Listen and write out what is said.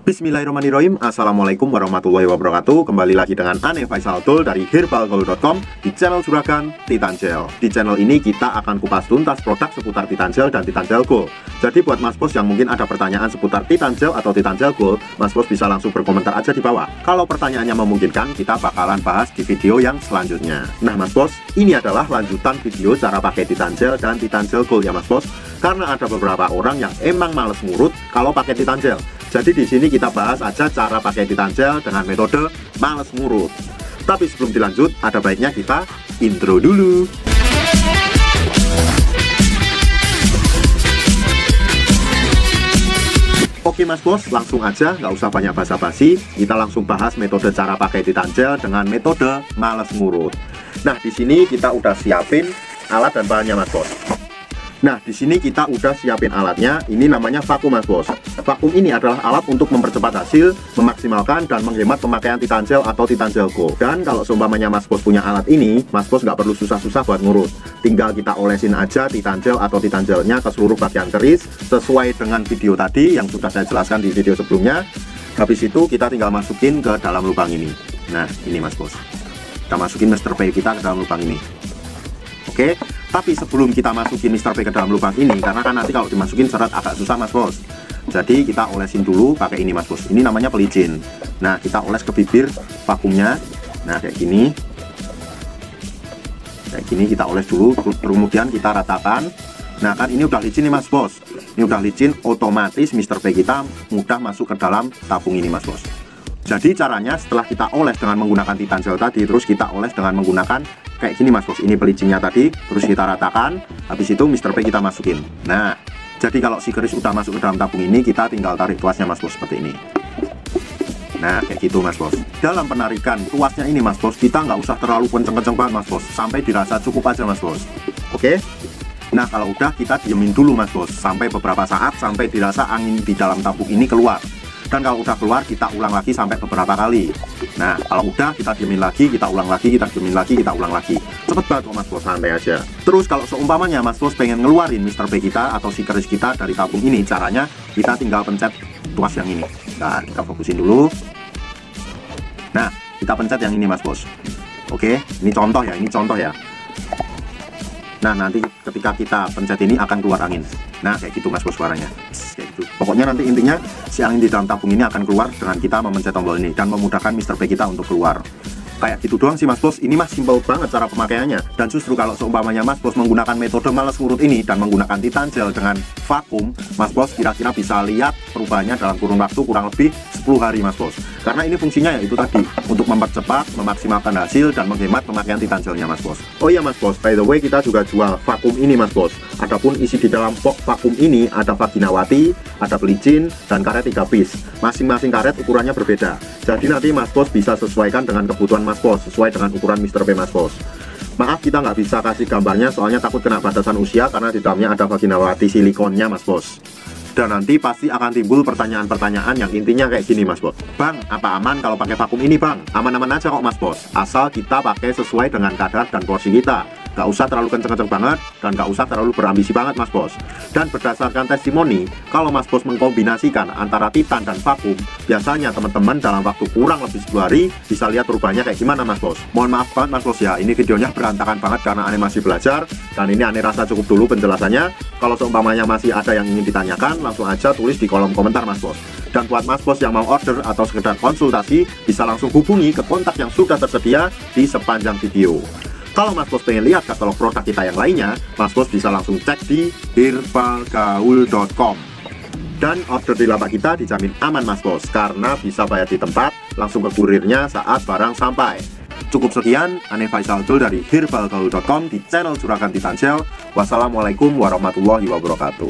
Bismillahirrahmanirrahim. Assalamualaikum warahmatullahi wabarakatuh. Kembali lagi dengan Ane Faisal Tool dari herbalgaul.com di channel Juragan Titan Gel. Di channel ini kita akan kupas tuntas produk seputar Titan Gel dan Titan Gel Gold. Jadi buat Mas Bos yang mungkin ada pertanyaan seputar Titan Gel atau Titan Gel Gold, Mas Bos bisa langsung berkomentar aja di bawah. Kalau pertanyaannya memungkinkan, kita bakalan bahas di video yang selanjutnya. Nah Mas Bos, ini adalah lanjutan video cara pakai Titan Gel dan Titan Gel Gold ya Mas Bos. Karena ada beberapa orang yang emang males ngurut kalau pakai Titan Gel. Jadi di sini kita bahas aja cara pakai Titan Gel dengan metode males ngurut. Tapi sebelum dilanjut, ada baiknya kita intro dulu. Oke Mas Bos, langsung aja, nggak usah banyak basa-basi. Kita langsung bahas metode cara pakai Titan Gel dengan metode males ngurut. Nah di sini kita udah siapin alat dan bahannya Mas Bos. Nah, di sini kita udah siapin alatnya. Ini namanya vakum Mas Bos. Vakum ini adalah alat untuk mempercepat hasil, memaksimalkan dan menghemat pemakaian Titan Gel atau Titan Gel Gold. Dan kalau seumpamanya Mas Bos punya alat ini, Mas Bos nggak perlu susah-susah buat ngurut. Tinggal kita olesin aja Titan Gel atau Titan Gelnya ke seluruh bagian keris sesuai dengan video tadi yang sudah saya jelaskan di video sebelumnya. Habis itu kita tinggal masukin ke dalam lubang ini. Nah, ini Mas Bos. Kita masukin Mr. P kita ke dalam lubang ini. Oke, tapi sebelum kita masukin Mr. P ke dalam lubang ini, karena kan nanti kalau dimasukin seret agak susah Mas Bos. Jadi kita olesin dulu pakai ini Mas Bos. Ini namanya pelicin. Nah, kita oles ke bibir vakumnya. Nah, kayak gini. Kayak gini kita oles dulu, kemudian kita ratakan. Nah, kan ini udah licin nih Mas Bos. Ini udah licin, otomatis Mr. P kita mudah masuk ke dalam tabung ini Mas Bos. Jadi caranya setelah kita oles dengan menggunakan Titan Gel tadi, terus kita oles dengan menggunakan kayak gini Mas Bos. Ini pelicinnya tadi, terus kita ratakan. Habis itu Mr. P kita masukin. Nah, jadi kalau si keris udah masuk ke dalam tabung ini, kita tinggal tarik tuasnya Mas Bos seperti ini. Nah, kayak gitu Mas Bos. Dalam penarikan tuasnya ini Mas Bos, kita nggak usah terlalu kenceng-kenceng banget Mas Bos, sampai dirasa cukup aja Mas Bos. Oke? Nah, kalau udah kita diemin dulu Mas Bos, sampai beberapa saat, sampai dirasa angin di dalam tabung ini keluar. Dan kalau udah keluar, kita ulang lagi sampai beberapa kali. Nah, kalau udah kita diemin lagi, kita ulang lagi, kita diemin lagi, kita ulang lagi. Cepet banget kok Mas Bos, santai aja. Terus kalau seumpamanya Mas Bos pengen ngeluarin Mr. P kita atau si keris kita dari tabung ini, caranya kita tinggal pencet tuas yang ini. Nah, kita fokusin dulu. Nah, kita pencet yang ini Mas Bos. Oke, ini contoh ya, ini contoh ya. Nah, nanti ketika kita pencet ini akan keluar angin. Nah, kayak gitu Mas Bos suaranya. Kayak gitu. Pokoknya nanti intinya si angin di dalam tabung ini akan keluar dengan kita memencet tombol ini dan memudahkan Mr. P kita untuk keluar. Kayak gitu doang sih Mas Bos. Ini mah simpel banget cara pemakaiannya. Dan justru kalau seumpamanya Mas Bos menggunakan metode males ngurut ini dan menggunakan Titan Gel dengan vakum, Mas Bos kira-kira bisa lihat perubahannya dalam kurun waktu kurang lebih 10 hari Mas Bos. Karena ini fungsinya yaitu tadi untuk mempercepat, memaksimalkan hasil dan menghemat pemakaian Titan Gelnya Mas Bos. Oh iya Mas Bos, by the way kita juga jual vakum ini Mas Bos. Adapun isi di dalam box vakum ini ada vaginawati, ada pelicin, dan karet 3 piece. Masing-masing karet ukurannya berbeda. Jadi nanti Mas Bos bisa sesuaikan dengan kebutuhan Mas Bos, sesuai dengan ukuran Mr. P Mas Bos. Maaf kita nggak bisa kasih gambarnya soalnya takut kena batasan usia karena di dalamnya ada vaginawati silikonnya Mas Bos. Dan nanti pasti akan timbul pertanyaan-pertanyaan yang intinya kayak gini Mas Bos. Bang, apa aman kalau pakai vakum ini Bang? Aman-aman aja kok Mas Bos, asal kita pakai sesuai dengan kadar dan porsi kita. Gak usah terlalu kenceng-kenceng banget dan gak usah terlalu berambisi banget Mas Bos. Dan berdasarkan testimoni, kalau Mas Bos mengkombinasikan antara Titan dan vakum, biasanya teman-teman dalam waktu kurang lebih 10 hari bisa lihat perubahannya kayak gimana Mas Bos. Mohon maaf banget Mas Bos ya, ini videonya berantakan banget karena Ane masih belajar. Dan ini Ane rasa cukup dulu penjelasannya. Kalau seumpamanya masih ada yang ingin ditanyakan, langsung aja tulis di kolom komentar Mas Bos. Dan buat Mas Bos yang mau order atau sekedar konsultasi, bisa langsung hubungi ke kontak yang sudah tersedia di sepanjang video. Kalau Mas Bos pengen lihat katalog produk kita yang lainnya, Mas Bos bisa langsung cek di herbalgaul.com. Dan order di lapak kita dijamin aman Mas Bos, karena bisa bayar di tempat, langsung ke kurirnya saat barang sampai. Cukup sekian, Ane Faisal Tool dari herbalgaul.com di channel Juragan Titan Gel. Wassalamualaikum warahmatullahi wabarakatuh.